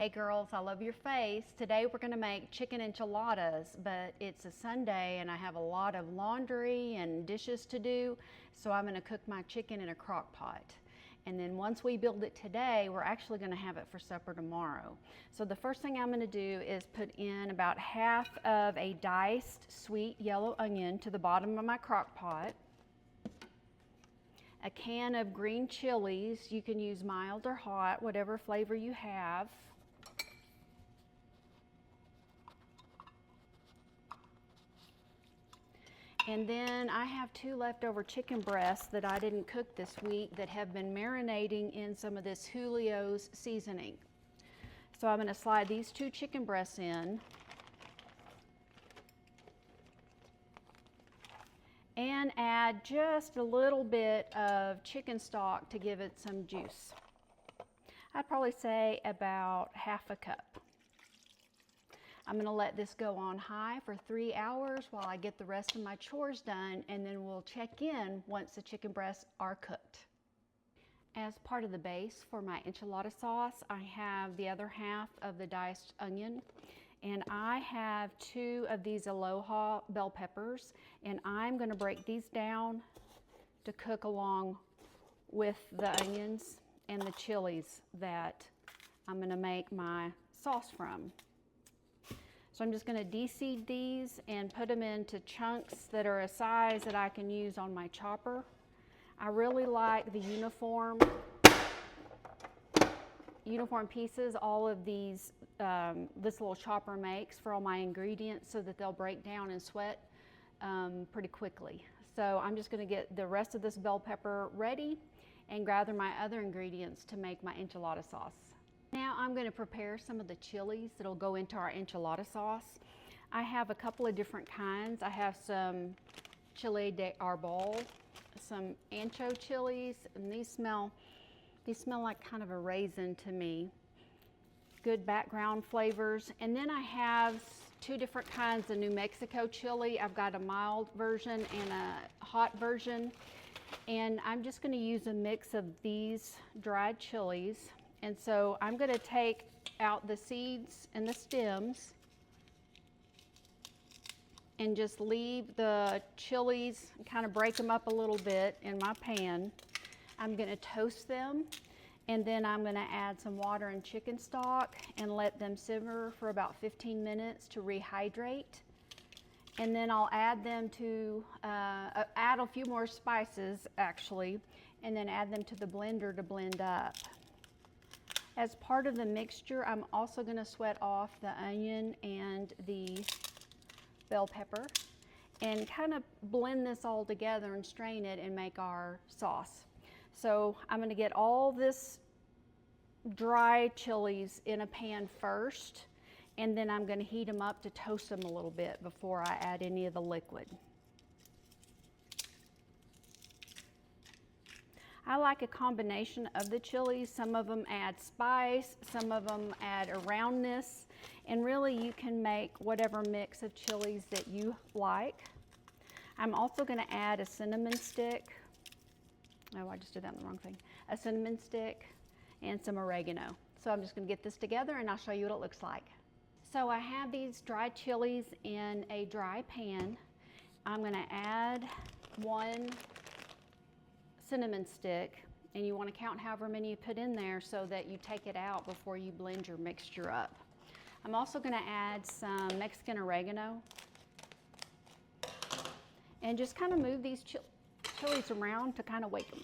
Hey girls, I love your face. Today we're gonna make chicken enchiladas, but it's a Sunday and I have a lot of laundry and dishes to do, so I'm gonna cook my chicken in a crock pot. And then once we build it today, we're actually gonna have it for supper tomorrow. So the first thing I'm gonna do is put in about half of a diced sweet yellow onion to the bottom of my crock pot. A can of green chilies. You can use mild or hot, whatever flavor you have. And then I have 2 leftover chicken breasts that I didn't cook this week that have been marinating in some of this Julio's seasoning. So I'm going to slide these 2 chicken breasts in. And add just a little bit of chicken stock to give it some juice. I'd probably say about half a cup. I'm going to let this go on high for 3 hours while I get the rest of my chores done, and then we'll check in once the chicken breasts are cooked. As part of the base for my enchilada sauce, I have the other half of the diced onion, and I have 2 of these Aloha bell peppers, and I'm going to break these down to cook along with the onions and the chilies that I'm going to make my sauce from. So I'm just going to de-seed these and put them into chunks that are a size that I can use on my chopper. I really like the uniform pieces all of these this little chopper makes for all my ingredients, so that they'll break down and sweat pretty quickly. So I'm just going to get the rest of this bell pepper ready and gather my other ingredients to make my enchilada sauce. Now I'm going to prepare some of the chilies that'll go into our enchilada sauce. I have a couple of different kinds. I have some Chiles de Arbol, some Ancho chilies, and these smell like kind of a raisin to me. Good background flavors. And then I have 2 different kinds of New Mexico chili. I've got a mild version and a hot version. And I'm just going to use a mix of these dried chilies. And so I'm going to take out the seeds and the stems and just leave the chilies, kind of break them up a little bit in my pan. I'm going to toast them, and then I'm going to add some water and chicken stock and let them simmer for about 15 minutes to rehydrate. And then I'll add them to, add a few more spices actually, and then add them to the blender to blend up. As part of the mixture, I'm also going to sweat off the onion and the bell pepper and kind of blend this all together and strain it and make our sauce. So I'm going to get all this dry chilies in a pan first, and then I'm going to heat them up to toast them a little bit before I add any of the liquid. I like a combination of the chilies. Some of them add spice, some of them add a roundness, and really you can make whatever mix of chilies that you like. I'm also going to add a cinnamon stick. Oh, I just did that in the wrong thing. A cinnamon stick and some oregano. So I'm just going to get this together and I'll show you what it looks like. So I have these dried chilies in a dry pan. I'm going to add 1 cinnamon stick, and you want to count however many you put in there so that you take it out before you blend your mixture up. I'm also going to add some Mexican oregano and just kind of move these chilies around to kind of wake them.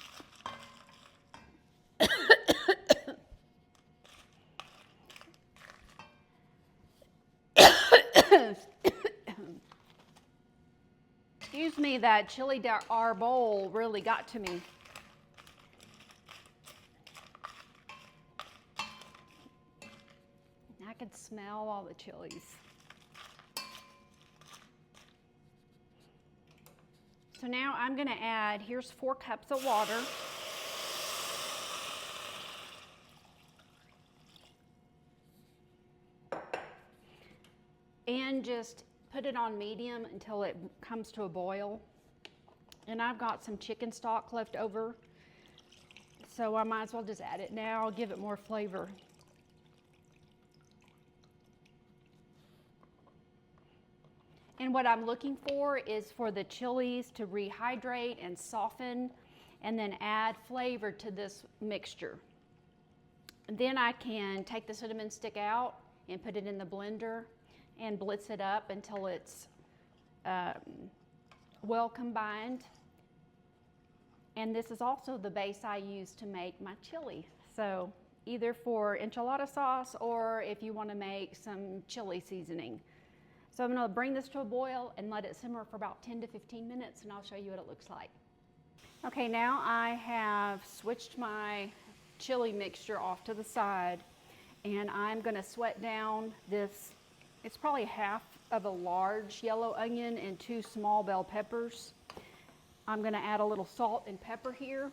Excuse me, that Chiles de Arbol really got to me. I could smell all the chilies. So now I'm going to add, here's 4 cups of water. And just put it on medium until it comes to a boil. And I've got some chicken stock left over, so I might as well just add it now, give it more flavor. And what I'm looking for is for the chilies to rehydrate and soften and then add flavor to this mixture. And then I can take the cinnamon stick out and put it in the blender and blitz it up until it's well combined. And this is also the base I use to make my chili. So either for enchilada sauce or if you want to make some chili seasoning. So I'm going to bring this to a boil and let it simmer for about 10 to 15 minutes, and I'll show you what it looks like. Okay, now I have switched my chili mixture off to the side, and I'm going to sweat down this. It's probably half of a large yellow onion and 2 small bell peppers. I'm going to add a little salt and pepper here.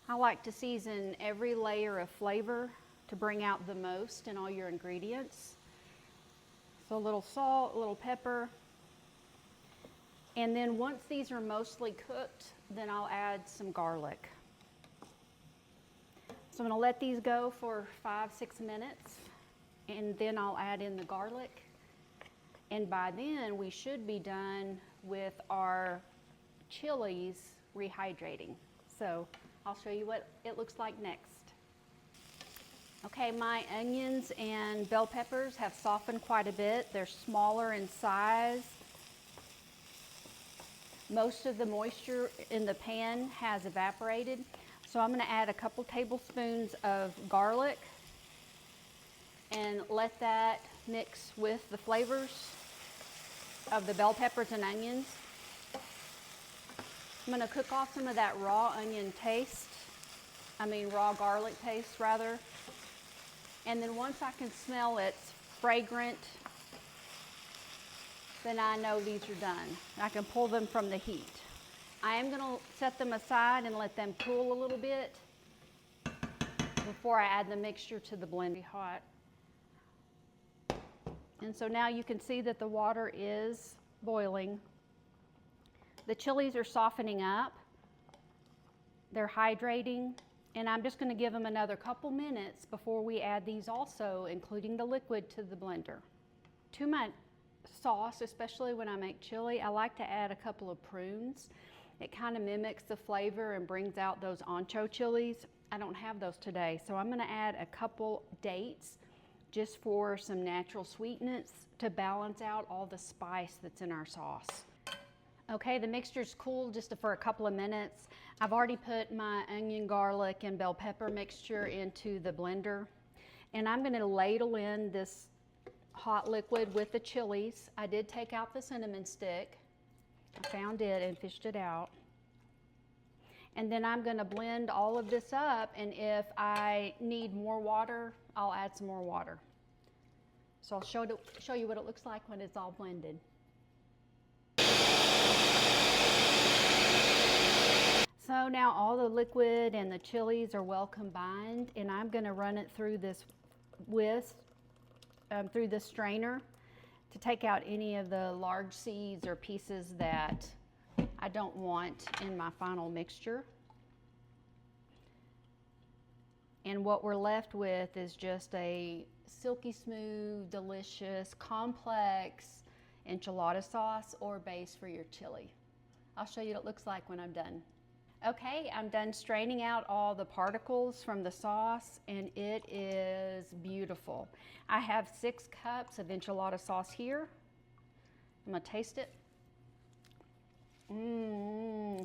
I like to season every layer of flavor to bring out the most in all your ingredients. So a little salt, a little pepper. And then once these are mostly cooked, then I'll add some garlic. So I'm going to let these go for 5-6 minutes, and then I'll add in the garlic. And by then we should be done with our chilies rehydrating. So I'll show you what it looks like next. Okay, my onions and bell peppers have softened quite a bit. They're smaller in size. Most of the moisture in the pan has evaporated. So I'm going to add a couple tablespoons of garlic and let that mix with the flavors of the bell peppers and onions. I'm going to cook off some of that raw garlic taste rather. And then once I can smell it's fragrant, then I know these are done. I can pull them from the heat. I am going to set them aside and let them cool a little bit before I add the mixture to the blender. Hot. And so now you can see that the water is boiling. The chilies are softening up. They're hydrating. And I'm just going to give them another couple minutes before we add these also, including the liquid, to the blender. To my sauce, especially when I make chili, I like to add a couple of prunes. It kind of mimics the flavor and brings out those Ancho chilies. I don't have those today, so I'm going to add a couple dates just for some natural sweetness to balance out all the spice that's in our sauce. Okay, the mixture's cooled just for a couple of minutes. I've already put my onion, garlic, and bell pepper mixture into the blender, and I'm going to ladle in this hot liquid with the chilies. I did take out the cinnamon stick. I found it and fished it out. And then I'm going to blend all of this up, and if I need more water, I'll add some more water. So I'll show you what it looks like when it's all blended. So now all the liquid and the chilies are well combined, and I'm going to run it through this through the strainer to take out any of the large seeds or pieces that I don't want in my final mixture. And what we're left with is just a silky smooth, delicious, complex enchilada sauce or base for your chili. I'll show you what it looks like when I'm done. Okay, I'm done straining out all the particles from the sauce, and it is beautiful. I have 6 cups of enchilada sauce here. I'm gonna taste it.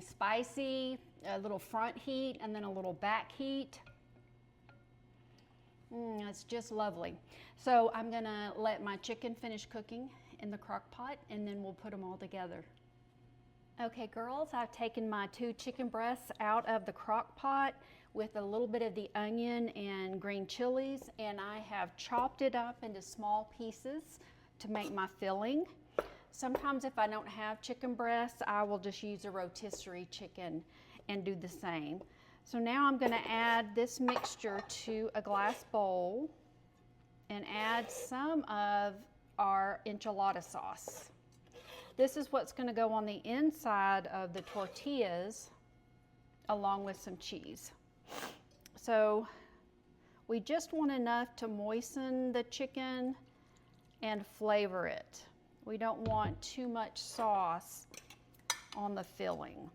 Spicy, a little front heat and then a little back heat. It's just lovely. So I'm gonna let my chicken finish cooking in the crock pot, and then we'll put them all together. Okay girls, I've taken my 2 chicken breasts out of the crock pot with a little bit of the onion and green chilies, and I have chopped it up into small pieces to make my filling. Sometimes if I don't have chicken breasts, I will just use a rotisserie chicken and do the same. So now I'm going to add this mixture to a glass bowl and add some of our enchilada sauce. This is what's going to go on the inside of the tortillas along with some cheese. So we just want enough to moisten the chicken and flavor it. We don't want too much sauce on the filling.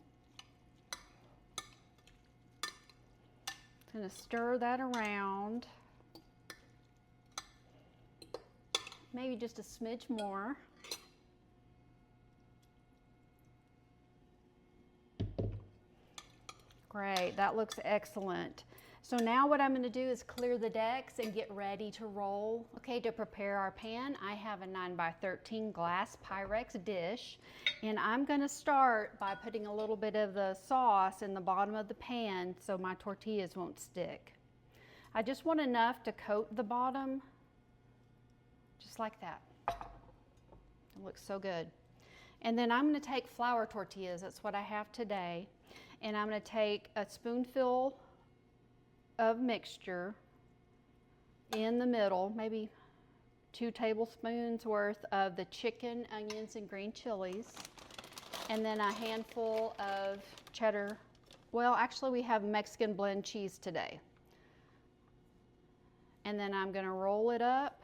I'm going to stir that around. Maybe just a smidge more. Great, that looks excellent. So now what I'm going to do is clear the decks and get ready to roll. Okay, to prepare our pan, I have a 9x13 glass Pyrex dish, and I'm going to start by putting a little bit of the sauce in the bottom of the pan so my tortillas won't stick. I just want enough to coat the bottom, just like that. It looks so good. And then I'm going to take flour tortillas, that's what I have today, and I'm going to take a spoonful of mixture in the middle, maybe 2 tablespoons worth of the chicken, onions, and green chilies, and then a handful of cheddar. Well, actually we have Mexican blend cheese today. And then I'm going to roll it up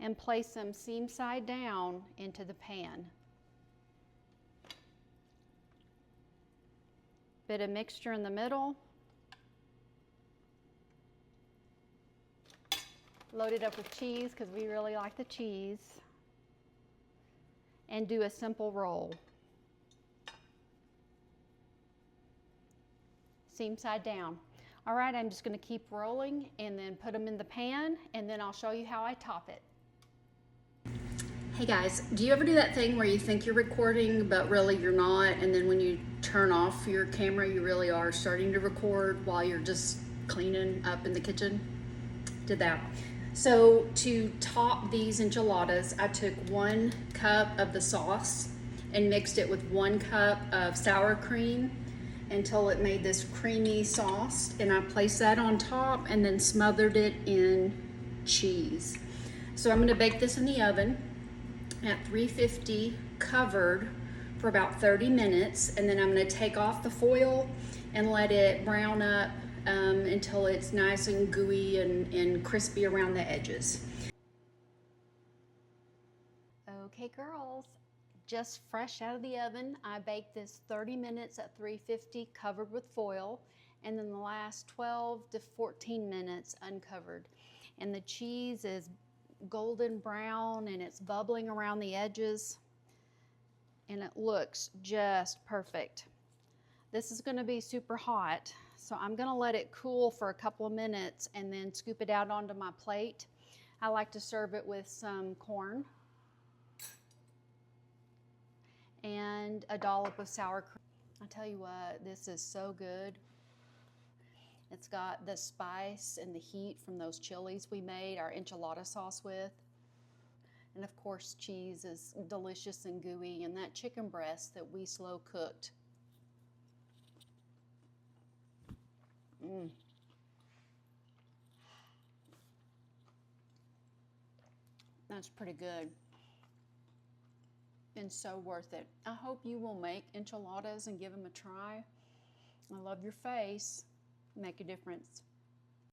and place them seam side down into the pan. Bit of mixture in the middle. Load it up with cheese because we really like the cheese. And do a simple roll. Seam side down. All right, I'm just going to keep rolling and then put them in the pan, and then I'll show you how I top it. Hey guys, do you ever do that thing where you think you're recording but really you're not, and then when you turn off your camera you really are starting to record while you're just cleaning up in the kitchen? Did that. So to top these enchiladas, I took 1 cup of the sauce and mixed it with 1 cup of sour cream until it made this creamy sauce, and I placed that on top and then smothered it in cheese. So I'm going to bake this in the oven at 350 covered for about 30 minutes, and then I'm going to take off the foil and let it brown up until it's nice and gooey and crispy around the edges. Okay girls, just fresh out of the oven, I baked this 30 minutes at 350 covered with foil, and then the last 12 to 14 minutes uncovered. And the cheese is golden brown and it's bubbling around the edges, and it looks just perfect. This is going to be super hot, so I'm going to let it cool for a couple of minutes and then scoop it out onto my plate. I like to serve it with some corn and a dollop of sour cream. I tell you what, this is so good. It's got the spice and the heat from those chilies we made our enchilada sauce with. And of course, cheese is delicious and gooey, and that chicken breast that we slow cooked. That's pretty good and so worth it. I hope you will make enchiladas and give them a try. I love your face. Make a difference.